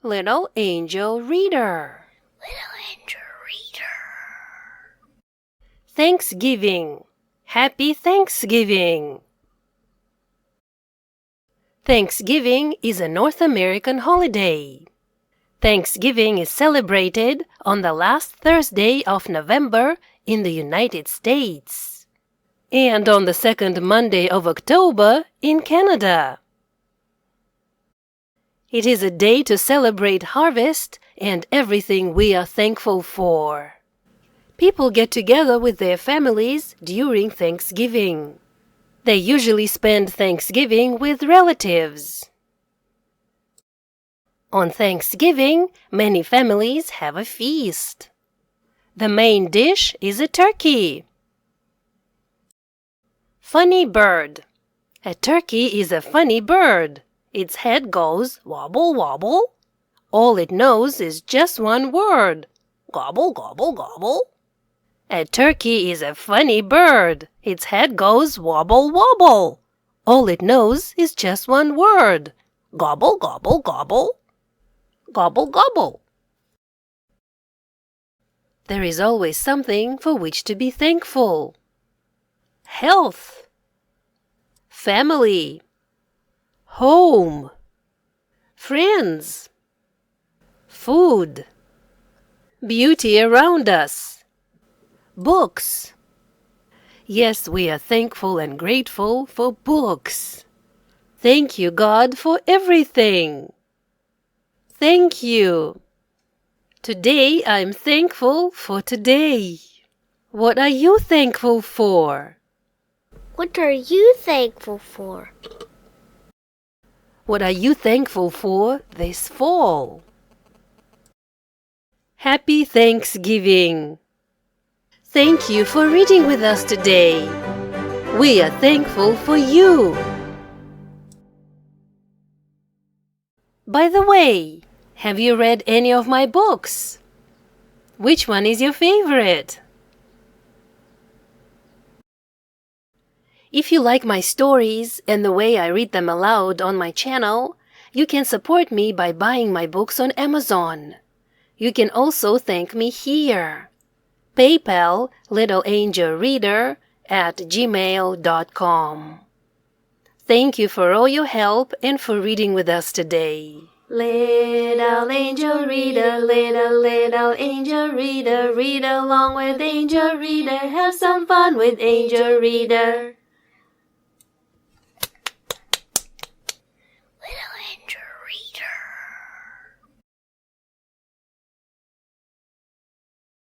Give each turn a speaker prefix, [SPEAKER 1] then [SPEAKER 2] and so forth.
[SPEAKER 1] Little Angel Reader.
[SPEAKER 2] Little Angel Reader.
[SPEAKER 1] Thanksgiving. Happy Thanksgiving. Thanksgiving is a North American holiday. Thanksgiving is celebrated on the last Thursday of November in the United States and on the second Monday of October in Canada. It is a day to celebrate harvest and everything we are thankful for. People get together with their families during Thanksgiving. They usually spend Thanksgiving with relatives. On Thanksgiving, many families have a feast. The main dish is a turkey. Funny bird. A turkey is a funny bird. Its head goes wobble, wobble. All it knows is just one word. Gobble, gobble, gobble. A turkey is a funny bird. Its head goes wobble, wobble. All it knows is just one word. Gobble, gobble, gobble. Gobble, gobble. There is always something for which to be thankful. Health. Family. Home. Friends. Food. Beauty around us. Books. Yes, we are thankful and grateful for books. Thank you, God, for everything. Thank you. Today I'm thankful for today. What are you thankful for?
[SPEAKER 2] What are you thankful for?
[SPEAKER 1] What are you thankful for this fall? Happy Thanksgiving! Thank you for reading with us today. We are thankful for you. By the way, have you read any of my books? Which one is your favorite? If you like my stories and the way I read them aloud on my channel, you can support me by buying my books on Amazon. You can also thank me here. PayPal littleangelreader@gmail.com. Thank you for all your help and for reading with us today. Little angel reader, little angel reader, read along with Angel Reader, have some fun with Angel Reader.